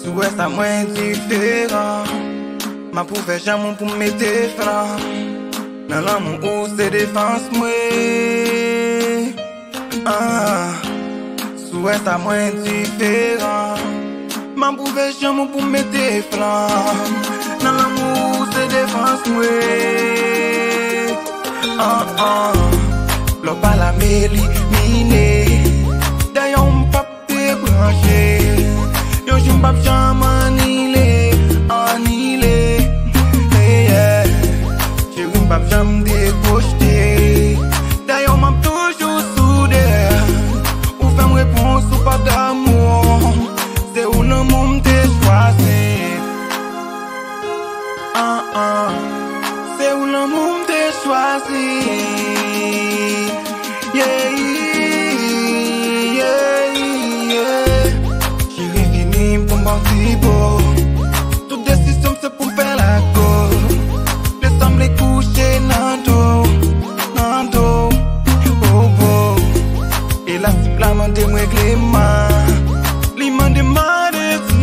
Souhait à moins différent. Ma pouvais jamais pour mettre franc. Dans l'amour où c'est défense moi. Souhait à moins différent. Ma pouvais jamais pour mettre franc. Dans l'amour où c'est défense moi. L'eau pas la m'éliminer. D'ailleurs on pas débrancher. Yo j'm'bap jamais annihilé. Chérie m'bap jamais décoché. D'ailleurs m'a toujours soudé. Ou fait me réponse ou pas d'amour. C'est où l'amour m't'ai choisi. C'est où l'amour m't'ai choisi. Toute décision c'est pour faire la go. Laisse-moi les coucher dans dos, et la cible la m'a déréglé ma. Li m'a demandé si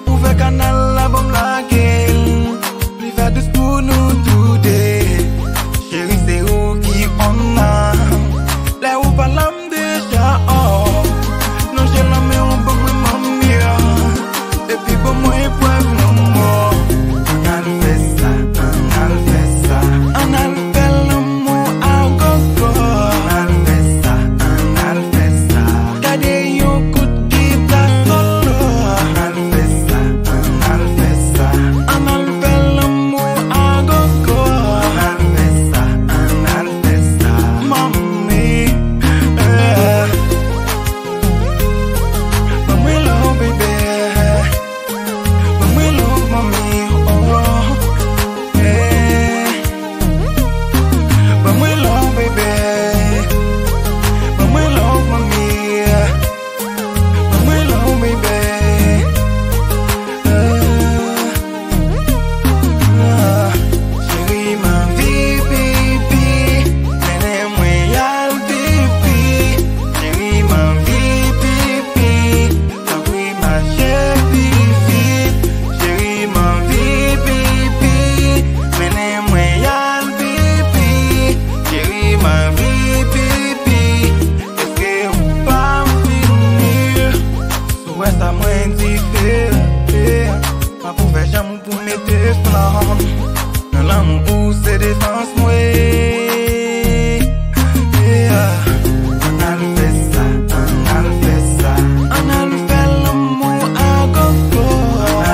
pour faire canal la bombe la gueule. Li va douce pour nous tout day. Chérie c'est où qui on a. Là où pas l'âme déjà non j'ai la main en bas de ma mère. Et puis bon moi et pour l'amour. On a fait ça, on a fait l'amour à gogo. On a fait ça, gardez un coup de guitare solo. On a fait ça, on a fait l'amour à gogo. On a fait ça, mamie. When we love, baby. When we love, mommy. Oh, yeah. When we love, baby. When we love, mommy. When we love, baby. Chérie, ma vie, baby. Mène-moi à le baby. Chérie, ma vie, baby. Oui, ma chérie, chérie, ma vie, baby. Mène-moi à le baby. Chérie, ma vie, baby. Est-ce que vous pas finir? Souhait à moins différent. Ma pouvais jamais pour mettre flamme. Dans l'amour où c'est défense moi. On a fait ça, on a fait ça. On a fait l'amour à gogo. On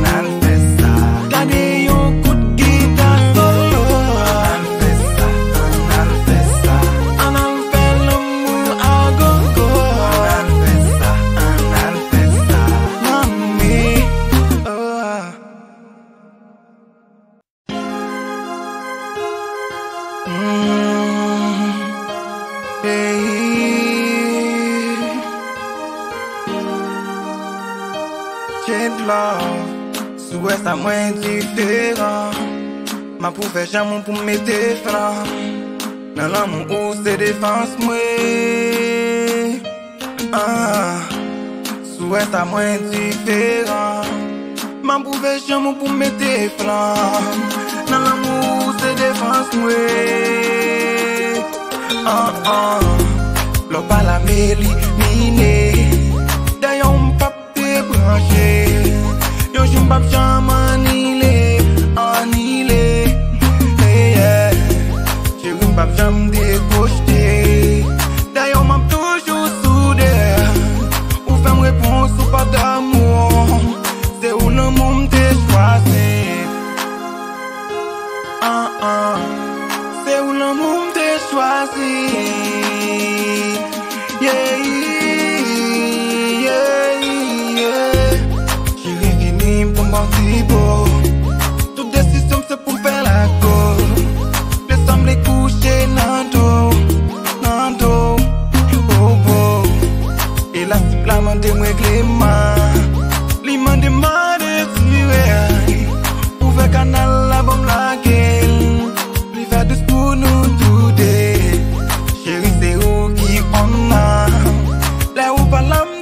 a fait ça, gardez un coup de guitare solo. On a fait ça, on a fait l'amour à gogo. On a fait ça, mamie. J'ai de l'or, souhait à moins différent. Ma pouvais jamais pour mettre franc. Dans l'amour où c'est défense moi. Souhait à moins différent. Ma pouvais jamais pour mettre franc. Dans l'amour où c'est défense moi. L'eau pas la m'éliminer. D'ailleurs on pas débrancher. Yo j'm'bap jamais annihilé. Chérie m'bap jamais décoché. D'ailleurs m'a toujours soudé. Ou fait me réponse ou pas d'amour. C'est où l'amour m't'ai choisi. C'est où l'amour m't'ai choisi. Chérie viens pour m'en beau. Toute décision c'est pour faire la go. Laisse-moi les coucher dans dos, et la cible la m'a déréglé ma. Li m'a demandé si pour faire canal salam